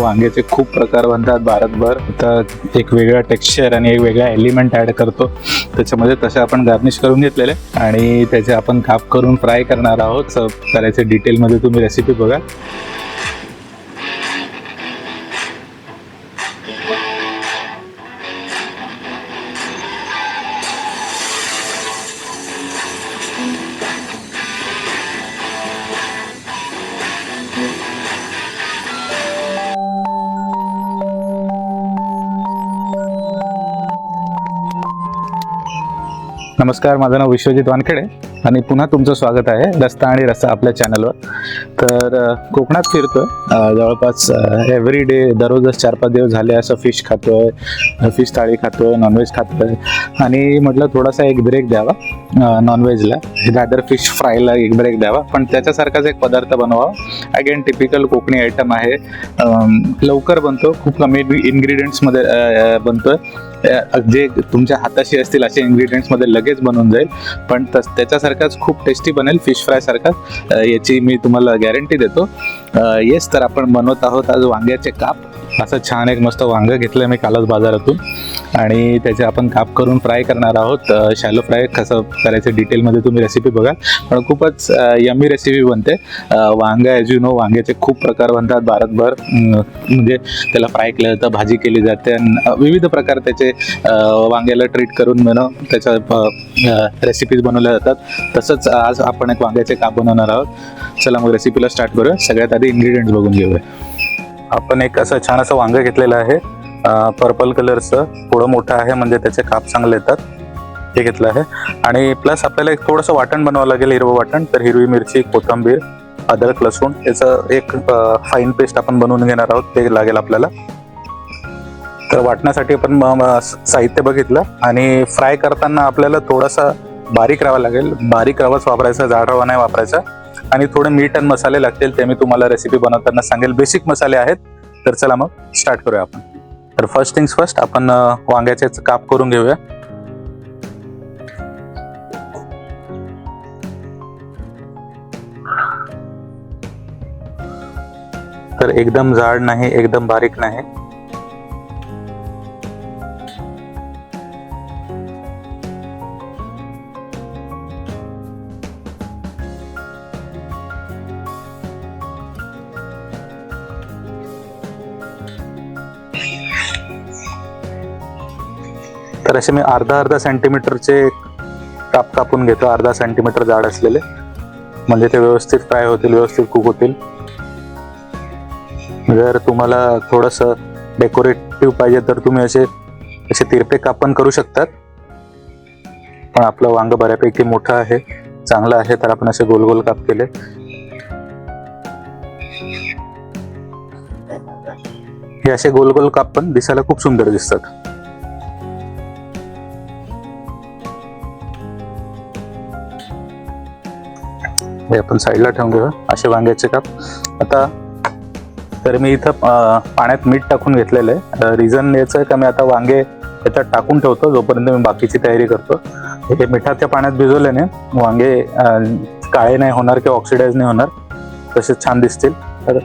वांग्याचे खूप प्रकार बनतात भारतभर. तर एक वेगळा टेक्स्चर आणि एक वेगळा एलिमेंट ॲड करतो त्याच्यामध्ये. तसे आपण गार्निश करून घेतलेले आणि त्याचे आपण काप करून फ्राय करणार आहोत. सर्व करायचे डिटेलमध्ये तुम्ही रेसिपी बघा. नमस्कार, माझं नाव विश्वजित वानखेडे आणि पुन्हा तुमचं स्वागत आहे रस्ता आणि रस्सा आपल्या चॅनलवर. तर कोकणात फिरतोय जवळपास एव्हरी डे, दररोजच 4-5 दिवस झाले असं फिश खातोय, फिश थाळी खातोय, नॉनव्हेज खातोय आणि म्हटलं थोडासा एक ब्रेक द्यावा नॉनव्हेजला, रादर फिश फ्रायला एक ब्रेक द्यावा, पण त्याच्यासारखाच एक पदार्थ बनवावा. अगेन टिपिकल कोकणी आयटम आहे, लवकर बनतो, खूप कमी इन्ग्रेडियंट्समध्ये बनतोय. जे तुमच्या हाताशी असतील असे इन्ग्रेडियंट्समध्ये लगेच बनून जाईल, पण त्याच्यासारखाच खूप टेस्टी बनेल, फिश फ्राय सारखाच, याची मी तुम्हाला गॅरंटी देतो. येस, तर आपण बनवत आहोत आज वांग्याचे काप. असं छान एक मस्त वांग घेतलं मी कालच बाजारातून आणि त्याचे आपण काप करून फ्राय करणार आहोत. शॅलो फ्राय कसं करायचं डिटेलमध्ये तुम्ही रेसिपी बघा, पण खूपच यम्मी रेसिपी बनते. वांगा ॲज यू नो, वांग्याचे खूप प्रकार बनतात भारतभर. म्हणजे त्याला फ्राय केलं जातं, भाजी केली जाते, विविध प्रकार त्याचे वांग्याला ट्रीट करून त्याच्या रेसिपीज बनवल्या जातात. तसंच आज आपण एक वांग्याचे काप बनवणार आहोत. चला मग रेसिपीला स्टार्ट करूया. सगळ्यात आधी इन्ग्रेडियंट्स बघून घेऊया. आपण एक असं छान असं वांग घेतलेलं आहे, पर्पल कलरचं, थोडं मोठं आहे म्हणजे त्याचे काप चांगले येतात, हे घेतलं आहे. आणि प्लस आपल्याला एक थोडंसं वाटण बनवावं लागेल, हिरवं वाटण. तर हिरवी मिरची, कोथिंबीर, अद्रक, लसूण याचं एक फाईन पेस्ट आपण बनवून घेणार आहोत, ते लागेल आपल्याला. तर वाटण्यासाठी आपण साहित्य बघितलं आणि फ्राय करताना आपल्याला थोडासा बारीक रवा लागेल. बारीक रवाच वापरायचा, जाड रवा नाही वापरायचा. आणि थोडे मीठ आणि मसाले लागतील, ते मी तुम्हाला रेसिपी बनवताना सांगेल. बेसिक मसाले आहेत. तर चला मग स्टार्ट करूया आपण. तर फर्स्ट थिंग्स फर्स्ट, आपण वांग्याचे काप करून घेऊया. तर एकदम जाड नाही, एकदम बारीक नाही. तर असे मी अर्धा सेंटीमीटरचे काप कापून घेतो, अर्धा सेंटीमीटर जाड असलेले, म्हणजे ते व्यवस्थित फ्राय होतील, व्यवस्थित कुक होतील. जर तुम्हाला थोडंसं डेकोरेटिव्ह पाहिजे तर तुम्ही असे तिरपे काप पण करू शकतात, पण आपलं वांग बऱ्यापैकी मोठं आहे, चांगलं आहे, तर आपण असे गोल गोल काप केले. हे असे गोल गोल काप पण दिसायला खूप सुंदर दिसतात. हे आपण साईडला ठेवून घेऊया, असे वांग्याचे काप. आता तर मी इथं पाण्यात मीठ टाकून घेतलेलं आहे. रिझन याचं आहे का मी आता वांगे याच्यात टाकून ठेवतो जोपर्यंत मी बाकीची तयारी करतो. हे मिठाच्या पाण्यात भिजवल्याने वांगे काळे नाही होणार किंवा ऑक्सिडाइज नाही होणार, तसेच छान दिसतील. तर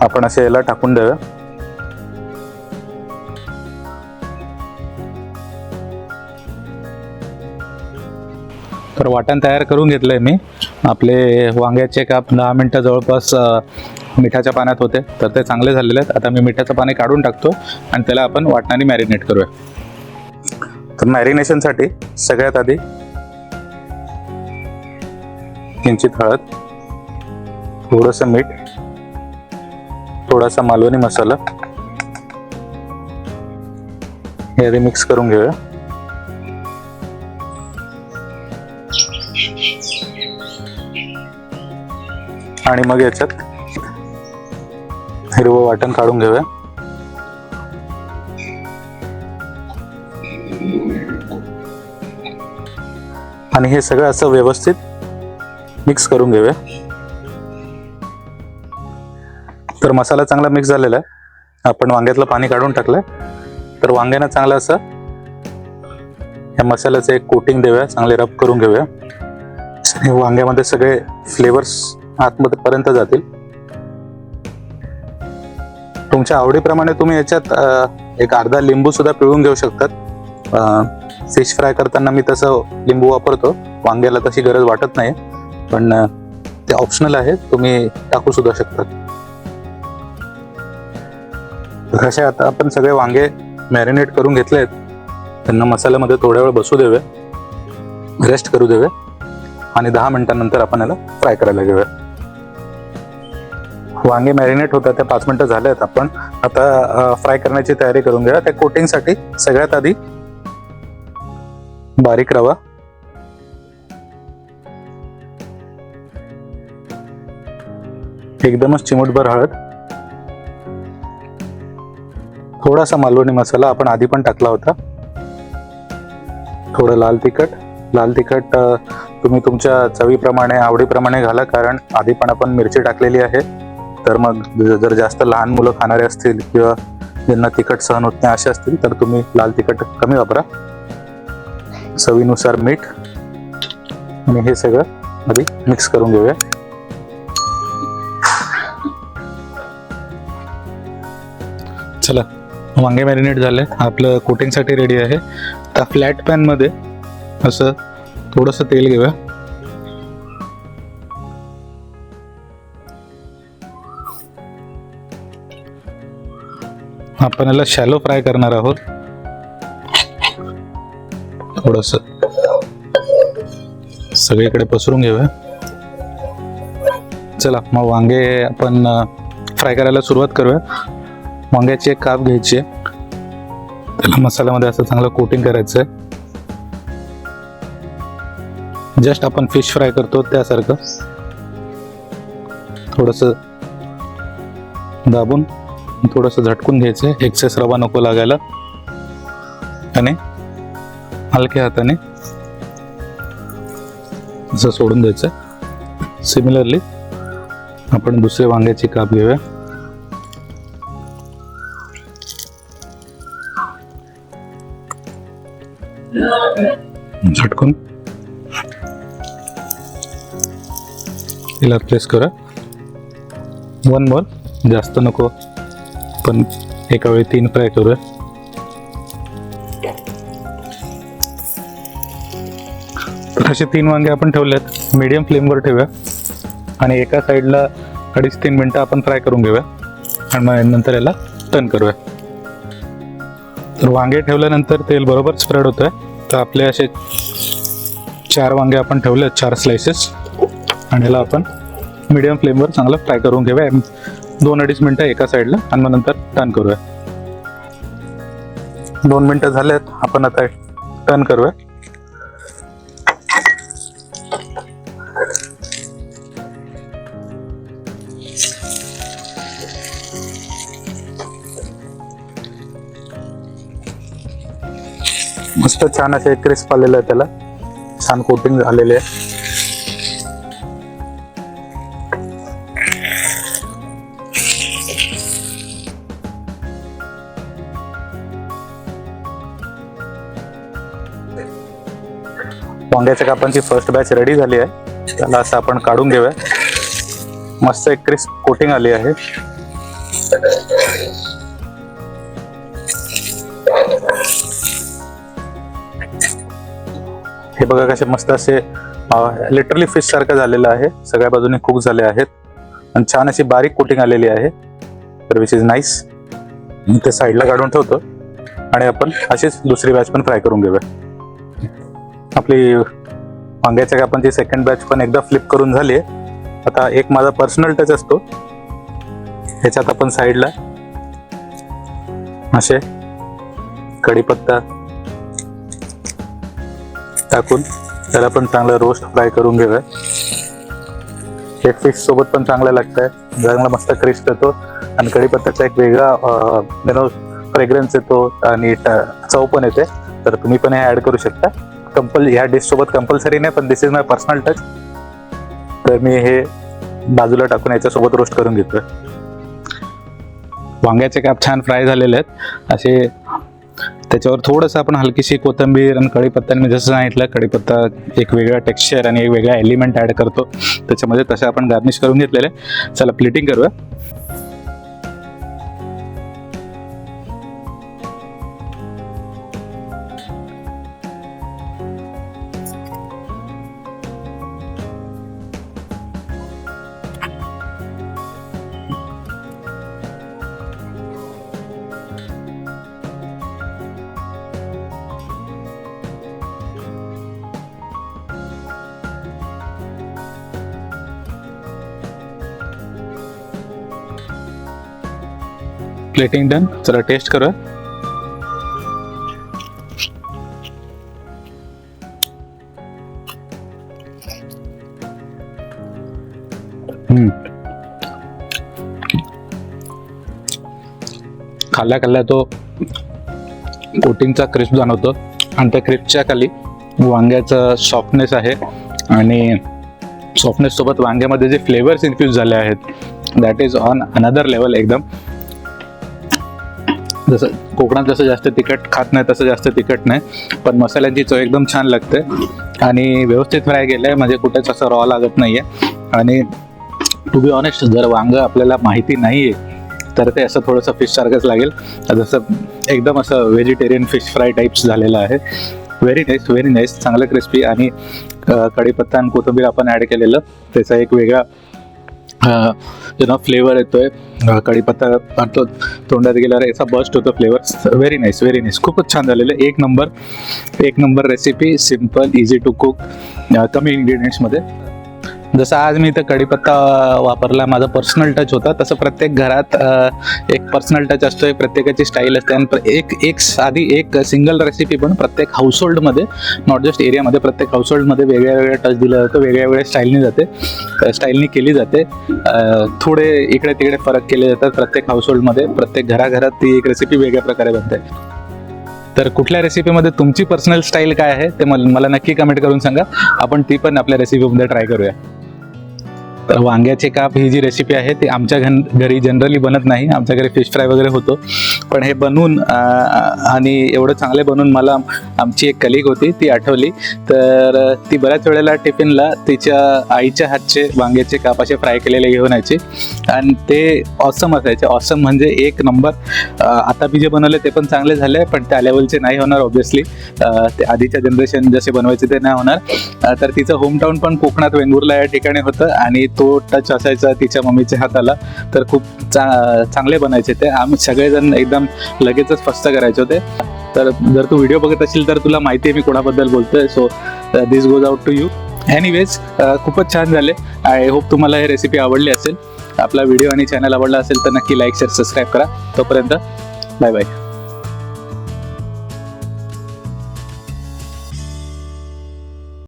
आपण असे याला टाकून देऊया. तर वाटण तयार करून घेतलंय मी. आपले वांग्याचे काप 10 मिनटं जवळपास मिठाच्या पाण्यात होते, तर ते चांगले झालेले आहेत. आता मी मिठाचं पाणी काढून टाकतो आणि त्याला आपण वाटणाने मॅरिनेट करूया. तर मॅरिनेशनसाठी सगळ्यात आधी किंचित हळद, थोडंसं मीठ, थोडासा मालवणी मसाला हे आधी मिक्स करून घेऊया. आणि मग याच्यात हिरवं वाटण काढून घेऊया. आणि हे सगळं असं व्यवस्थित मिक्स करून घेऊया. तर मसाला चांगला मिक्स झालेला आहे. आपण वांग्यातलं पाणी काढून टाकलंय. तर वांग्यानं चांगलं असं या मसाल्याचं एक कोटिंग देऊया, चांगले रब करून घेऊया. वांग्यामध्ये सगळे फ्लेवर्स आतमध्ये पर्यंत जातील. तुमच्या आवडीप्रमाणे तुम्ही याच्यात एक अर्धा लिंबू सुद्धा पिळून घेऊ शकतात. फिश फ्राय करताना मी तसं लिंबू वापरतो, वांग्याला तशी गरज वाटत नाही, पण ते ऑप्शनल आहे, तुम्ही टाकू सुद्धा शकतात. कसे आता आपण सगळे वांगे मॅरिनेट करून घेतले आहेत, त्यांना मसाल्यामध्ये थोड्या वेळ बसू देवे, रेस्ट करू देवे आणि 10 मिनिटांनंतर आपण याला फ्राय करायला घेऊया. वांगे मॅरिनेट होतात त्या 5 मिनिटं झाले आहेत. आपण आता फ्राय करण्याची तयारी करून घेऊया. त्या कोटिंगसाठी सगळ्यात आधी बारीक रवा, एकदमच चिमूटभर हळद, थोडासा मालवणी मसाला आपण आधी पण टाकला होता, थोडं लाल तिखट तुम्ही तुमच्या चवीप्रमाणे आवडीप्रमाणे घाला, कारण आधी पण आपण मिरची टाकलेली आहे. तर मग जर जास्त लहान मुलं खाणारे असतील किंवा ज्यांना तिखट सहन होत नाही असे असतील तर तुम्ही लाल तिखट कमी वापरा. चवीनुसार मीठ आणि हे सगळं आधी मिक्स करून घेऊया. चला, वांगे मॅरिनेट झाले, आपलं कोटिंगसाठी रेडी आहे. तर फ्लॅट पॅन मध्ये असं थोडंसं तेल घेऊया. आपण याला शॅलो फ्राय करणार आहोत. थोडंसं सगळीकडे पसरून घेऊया. चला मग वांगे आपण फ्राय करायला सुरुवात करूया. वांग्याची एक काप घ्यायची आहे, त्याला मसाल्यामध्ये असं चांगलं कोटिंग करायचं आहे. जस्ट आपण फिश फ्राय करतो त्यासारखं थोडंसं दाबून थोडंसं झटकून घ्यायचं आहे, एक्सेस रवा नको लागायला, आणि हलक्या हाताने असं सोडून द्यायचं. सिमिलरली आपण दुसरे वांग्याची काप घेऊया. झटकून तिला प्लेस करा. वन मोर, जास्त नको, पण एका वेळी 3 फ्राय करूया. तर असे 3 वांगे आपण ठेवलेत, मीडियम फ्लेमवर ठेवूया आणि एका साईडला 2.5-3 मिनटं आपण फ्राय करून घेऊया आणि मग नंतर याला टर्न करूया. तर वांगे ठेवल्यानंतर तेल बरोबर स्प्रेड होतंय. तर आपले असे 4 वांगे आपण ठेवले, 4 स्लाइसेस, आणि याला आपण मीडियम फ्लेमवर चांगलं फ्राय करून घेऊया 2-2.5 मिनटं एका साईडला आणि मग नंतर टर्न करूया. 2 मिनटं झालेत, आपण आता टर्न करूया. मस्त छान असे क्रिस्प आलेलं आहे, त्याला छान कोटिंग झालेले आहे. वांग्याच्या कापांची फर्स्ट बॅच रेडी झाली आहे, त्याला असं आपण काढून घेऊया. मस्त एक क्रिस्प कोटिंग आली आहे. हे बघा कसे मस्त असे लिटरली फिश सारखं झालेलं आहे, सगळ्या बाजूने कुक झाले आहेत आणि छान अशी बारीक कोटिंग आलेली आहे. तर विच इज नाईस. ते साईडला काढून ठेवतो आणि आपण अशीच दुसरी बॅच पण फ्राय करून घेऊया. आपली वांग्याच्या कापांची सेकंड बॅच पण एकदा फ्लिप करून झाली आहे. आता एक माझा पर्सनल टच असतो, ह्याच्यात आपण साईडला असे कढीपत्ता टाकून त्याला पण चांगलं रोस्ट फ्राय करून घेऊया. हे फिश सोबत पण चांगलं लागतंय, चांगला मस्त क्रिस्प येतो आणि कढीपत्त्याचा एक वेगळा फ्रेग्रन्स येतो आणि चव पण येते. तर तुम्ही पण हे ऍड करू शकता. ह्या डिश सोबत कंपल्सरी नाही, पण दिस इज माय पर्सनल टच. तर मी हे बाजूला टाकून याच्यासोबत रोस्ट करून घेतोय. वांग्याचे काप छान फ्राय झालेले आहेत. असे त्याच्यावर थोडंसं आपण हलकीशी कोथिंबीर आणि कढीपत्ता, मी जसं सांगितलं कढीपत्ता एक वेगळा टेक्स्चर आणि एक वेगळा एलिमेंट ऍड करतो त्याच्यामध्ये, तसे आपण गार्निश करून घेतलेले. चला प्लेटिंग करूया. Plating done. चला टेस्ट करूया. खाल्ल्या तो कोटिंगचा क्रिस्प जाणवतो आणि त्या क्रिस्पच्या खाली वांग्याचं सॉफ्टनेस आहे आणि सॉफ्टनेस सोबत वांग्यामध्ये जे फ्लेवर्स इन्फ्यूज झाले आहेत that is on another level एकदम. जसं कोकणात जसं जास्त तिखट खात नाही तसं जास्त तिखट नाही, पण मसाल्यांची चव एकदम छान लागते आणि व्यवस्थित फ्राय केलं आहे, म्हणजे कुठेच असं रॉ लागत नाही आहे. आणि टू बी ऑनेस्ट, जर वांगं आपल्याला माहिती नाही आहे तर ते असं थोडंसं फिशसारखंच लागेल, जसं एकदम असं व्हेजिटेरियन फिश फ्राय टाईप्स झालेलं आहे. व्हेरी नाईस, चांगलं क्रिस्पी. आणि कढीपत्ता आणि कोथिंबीर आपण ॲड केलेलं त्याचा एक वेगळा फ्लेवर येतोय. कढीपत्ता तोंडात गेल्यावर याचा बस्ट होतो फ्लेवर. व्हेरी नाईस, खूपच छान झालेलं. एक नंबर recipe, simple, easy to cook, कमी इंग्रेडियंट्समध्ये. जसं आज मी इथं कढीपत्ता वापरला, माझा पर्सनल टच होता, तसं प्रत्येक घरात एक पर्सनल टच असतो, प्रत्येकाची स्टाईल असते. आणि एक साधी एक सिंगल रेसिपी पण प्रत्येक हाऊसहोल्डमध्ये, नॉट जस्ट एरियामध्ये, प्रत्येक हाऊसहोल्डमध्ये वेगळ्या टच दिला जातो, वेगळ्या स्टाईलनी केली जाते. थोडे इकडे तिकडे फरक केले जातात प्रत्येक हाऊसहोल्डमध्ये. प्रत्येक घराघरात ती एक रेसिपी वेगळ्या प्रकारे बनते. तर कुठल्या रेसिपीमध्ये तुमची पर्सनल स्टाईल काय आहे ते मला नक्की कमेंट करून सांगा. आपण ती पण आपल्या रेसिपीमध्ये ट्राय करूया. तर वांग्याचे काप ही जी रेसिपी आहे ती आमच्या घरी जनरली बनत नाही. आमच्या घरी फिश फ्राय वगैरे होतो, पण हे बनवून आणि एवढं चांगले बनवून मला आमची एक कलिग होती ती आठवली. तर ती बऱ्याच वेळेला टिफिनला तिच्या आईच्या हातचे वांग्याचे काप असे फ्राय केलेले घेऊन यायची आणि ते ऑसम असायचे. ऑसम म्हणजे एक नंबर. आता मी जे बनवले ते पण चांगले झाले, पण त्या लेवलचे नाही होणार ऑब्व्हियसली. ते आधीच्या जनरेशन जसे बनवायचे ते नाही होणार. तर तिचं होमटाऊन पण कोकणात, वेंगुर्ला या ठिकाणी होतं आणि तो टच असायचा तिच्या मम्मीच्या हाताला. तर खूप चांगले बनायचे ते. आम्ही सगळेजण एकदम लगेचच फस्त करायचे होते. तर जर तू व्हिडिओ बघत असेल तर तुला माहिती आहे मी कोणाबद्दल बोलतोय. So this goes out to you. Anyways, खूपच छान झाले. आय होप तुम्हाला ही रेसिपी आवडली असेल. आपला व्हिडिओ आणि चॅनल आवडला असेल तर नक्की लाईक, शेअर, सबस्क्राईब करा. तोपर्यंत बाय बाय.